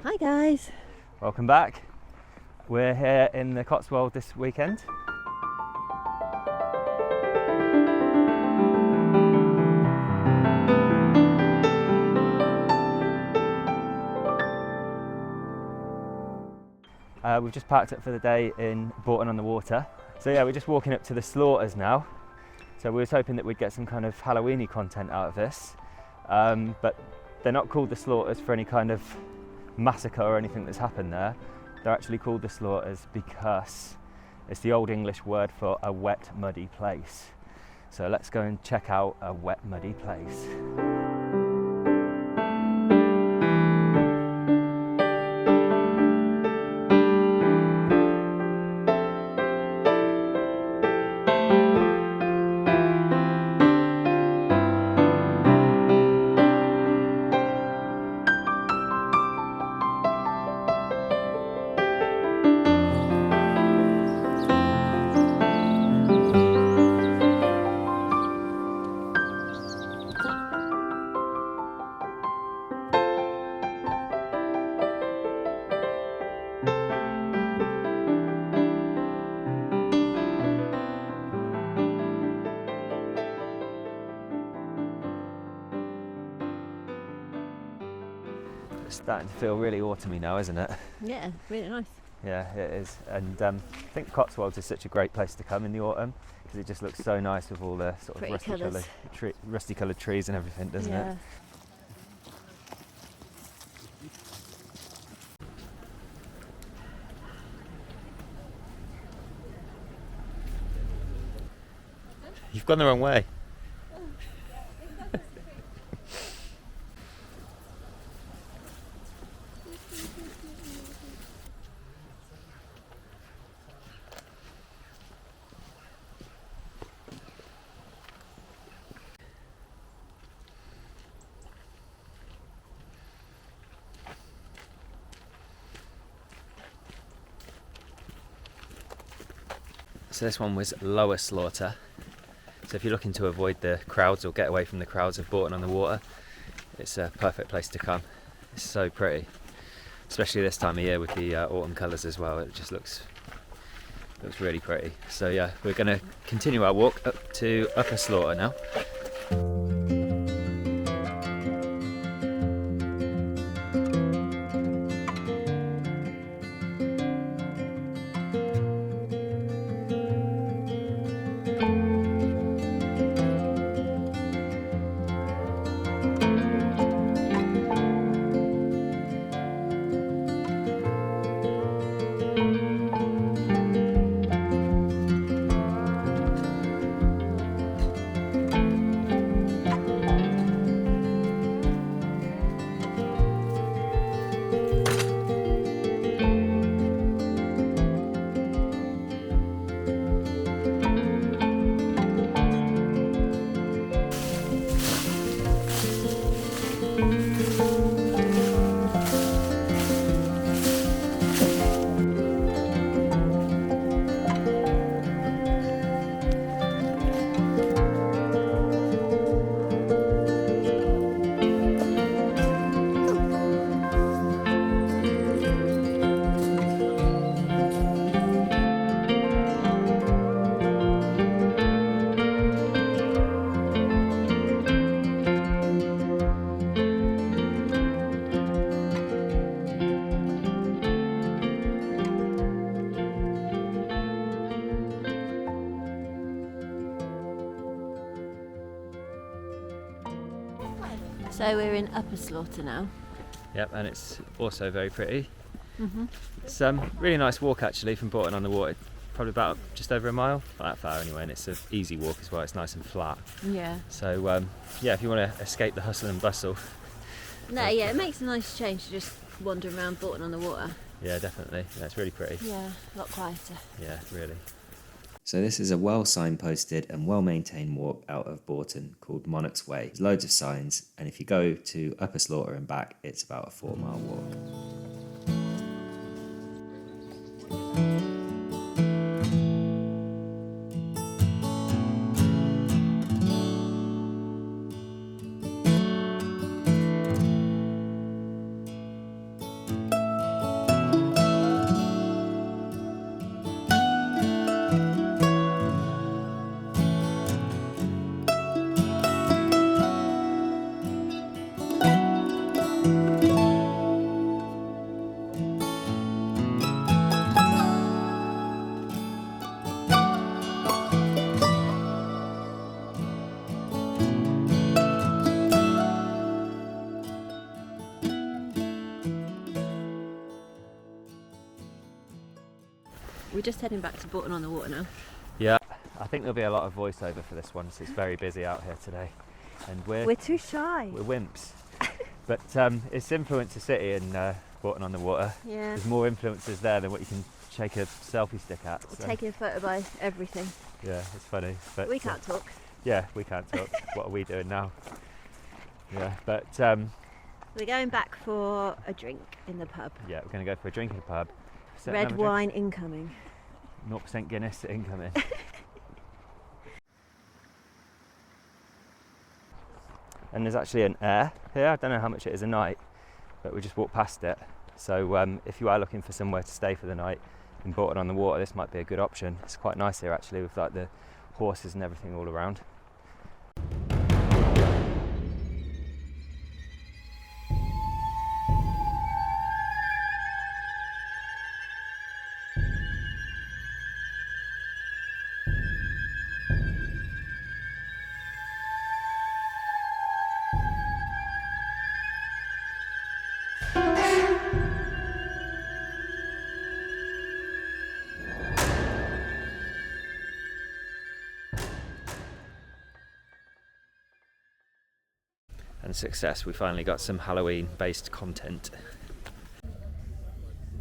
Hi guys. Welcome back. We're here in the Cotswolds this weekend. We've just parked up for the day in Bourton-On-The-Water. So yeah, we're just walking up to the slaughters now. So we was hoping that we'd get some kind of Halloweeny content out of this. But they're not called the slaughters for any kind of massacre or anything that's happened there. They're actually called the slaughters because it's the Old English word for a wet, muddy place. So let's go and check out a wet, muddy place. It's starting to feel really autumny now, isn't it? Yeah, really nice. Yeah, it is. And I think Cotswolds is such a great place to come in the autumn because it just looks so nice with all the sort of rusty coloured trees and everything, doesn't it? You've gone the wrong way. So this one was lower slaughter. So if you're looking to avoid the crowds or get away from the crowds of Bourton-On-The-Water, it's a perfect place to come. It's so pretty, especially this time of year with the autumn colours as well. It just looks really pretty. So yeah, we're going to continue our walk up to Upper Slaughter now. So we're in Upper Slaughter now. Yep, and it's also very pretty. Mm-hmm. It's a really nice walk actually from Bourton-On-The-Water. Probably about just over a mile, not that far anyway, and it's an easy walk as well. It's nice and flat. Yeah. So yeah, if you want to escape the hustle and bustle. No, yeah, it makes a nice change to just wander around Bourton-On-The-Water. Yeah, definitely. Yeah, it's really pretty. Yeah, a lot quieter. Yeah, really. So this is a well signposted and well maintained walk out of Bourton called Monarch's Way. There's loads of signs, and if you go to Upper Slaughter and back, it's about a 4-mile walk. We're just heading back to Bourton-On-The-Water now. Yeah, I think there'll be a lot of voiceover for this one, so it's very busy out here today. And We're too shy. we're wimps. But it's influencer city in Bourton-On-The-Water. Yeah. There's more influencers there than what you can shake a selfie stick at. We're So, taking a photo by everything. yeah, it's funny. But We can't talk. Yeah, we can't talk. What are we doing now? Yeah, but We're going back for a drink in the pub. yeah, we're going to go for a drink in the pub. Sit and Red have a drink. wine incoming. 0% Guinness incoming. And there's actually an air here. I don't know how much it is a night, but we just walked past it. So if you are looking for somewhere to stay for the night in Bourton-On-The-Water, this might be a good option. It's quite nice here actually, with like the horses and everything all around. And success, we finally got some Halloween based content.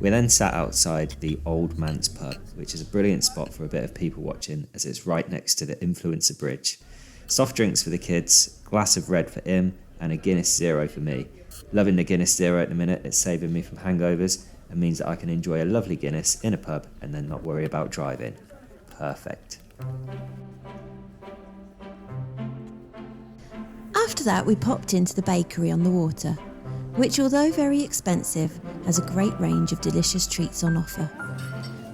We then sat outside the Old Manse pub, which is a brilliant spot for a bit of people watching as it's right next to the influencer bridge. Soft drinks for the kids, glass of red for Im, and a Guinness Zero for me. Loving the Guinness Zero at the minute, it's saving me from hangovers and means that I can enjoy a lovely Guinness in a pub and then not worry about driving. Perfect. After that, we popped into the bakery on the water, which, although very expensive, has a great range of delicious treats on offer.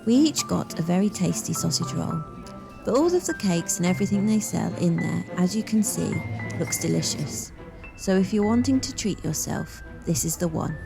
We each got a very tasty sausage roll, but all of the cakes and everything they sell in there, as you can see, looks delicious. So if you're wanting to treat yourself, this is the one.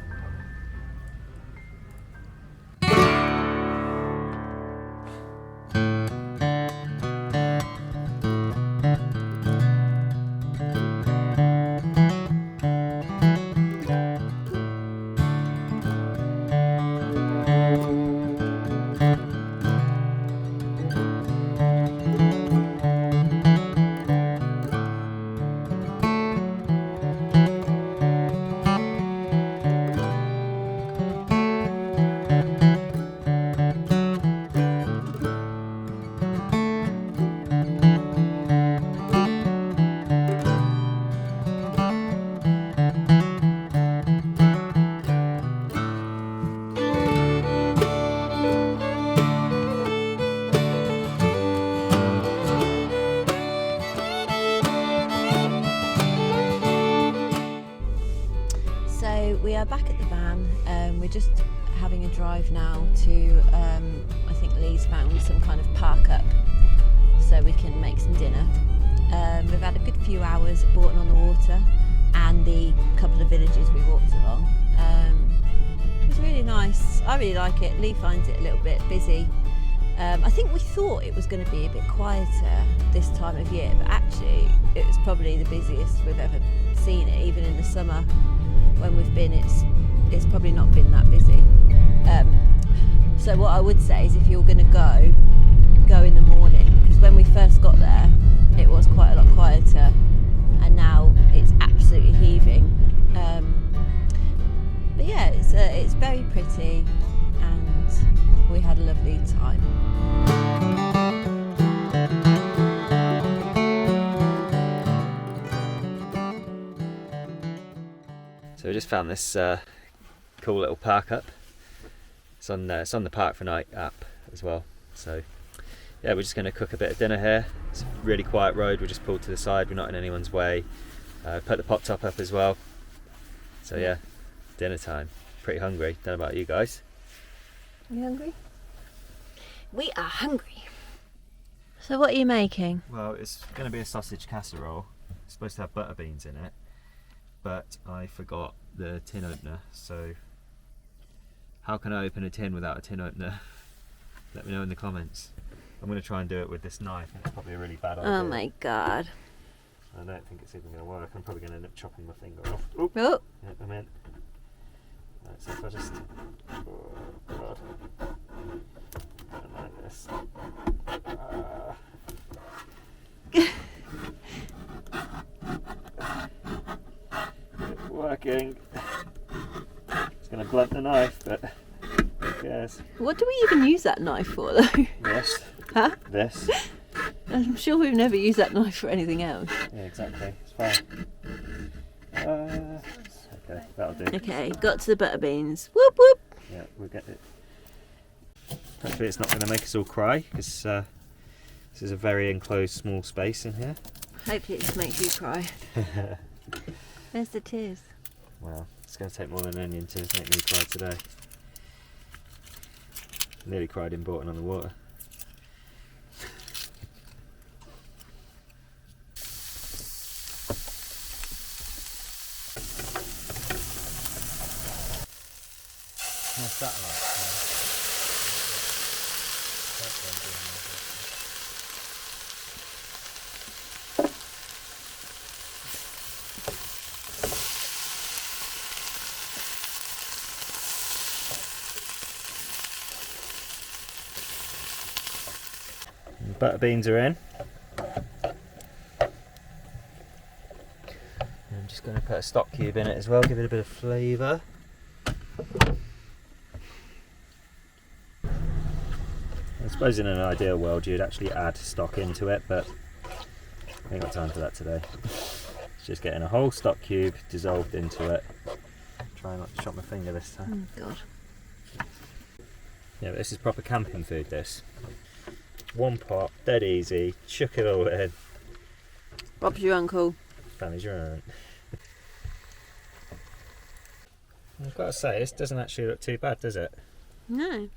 We are back at the van. We're just having a drive now to, I think Lee's found some kind of park up so we can make some dinner. We've had a good few hours at Bourton-On-The-Water and the couple of villages we walked along. It was really nice. I really like it. Lee finds it a little bit busy. I think we thought it was going to be a bit quieter this time of year, but actually it was probably the busiest we've ever seen it. Even in the summer when we've been, it's probably not been that busy. So what I would say is, if you're going to go in the morning, because when we first got there it was quite a lot quieter and now it's absolutely heaving. But yeah, it's very pretty and we had a lovely time. So we just found this cool little park up. It's on the Park for Night app as well. So yeah, we're just going to cook a bit of dinner here. It's a really quiet road. We just pulled to the side. We're not in anyone's way. Put the pot top up as well. So yeah, dinner time. Pretty hungry. Don't know about you guys. Are you hungry? We are hungry. So what are you making? Well, it's going to be a sausage casserole. It's supposed to have butter beans in it, but I forgot the tin opener. So how can I open a tin without a tin opener? Let me know in the comments. I'm going to try and do it with this knife, and it's probably a really bad idea. Oh my god. I don't think it's even going to work. I'm probably going to end up chopping my finger off. Oop. Oh, Yeah, I'm in. Right, so if I just... Oh, God. I don't know. this. It's working. It's going to blunt the knife, but who cares? What do we even use that knife for, though? This. Huh? This. I'm sure we've never used that knife for anything else. Yeah, exactly. It's fine. Okay, that'll do. Okay, got to the butter beans. Whoop whoop. Yeah, we'll get it. Hopefully it's not going to make us all cry, because this is a very enclosed small space in here. Hopefully it just makes you cry. Where's the tears? Well, it's going to take more than an onion to make me cry today. Nearly cried in Bourton-On-The-Water. What's that like? Butter beans are in. I'm just going to put a stock cube in it as well, give it a bit of flavour. I suppose in an ideal world you'd actually add stock into it, but I ain't got time for that today. It's just getting a whole stock cube dissolved into it. Try not to chop my finger this time. Oh, God. Yeah, but this is proper camping food, this. One pot, dead easy, chuck it all in. Rob's your uncle. Family's your aunt. I've got to say, this doesn't actually look too bad, does it? No.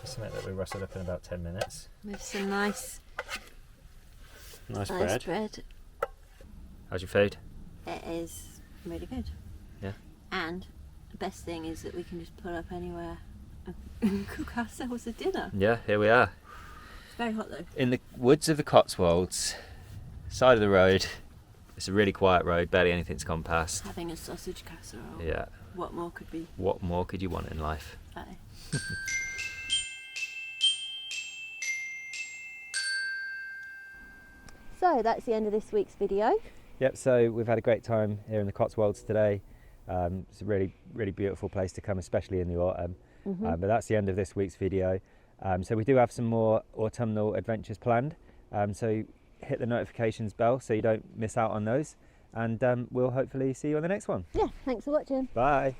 Just make that we rustle up in about 10 minutes. With some nice Nice bread. How's your food? It is really good. Yeah. And the best thing is that we can just pull up anywhere and cook ourselves a dinner. Yeah, here we are. It's very hot though. In the woods of the Cotswolds, side of the road. It's a really quiet road, barely anything's gone past. Having a sausage casserole. Yeah. What more could be? What more could you want in life? Aye. So that's the end of this week's video. Yep, so we've had a great time here in the Cotswolds today. It's a really, really beautiful place to come, especially in the autumn. But that's the end of this week's video. So we do have some more autumnal adventures planned. So hit the notifications bell so you don't miss out on those. And we'll hopefully see you on the next one. Yeah, thanks for watching. Bye.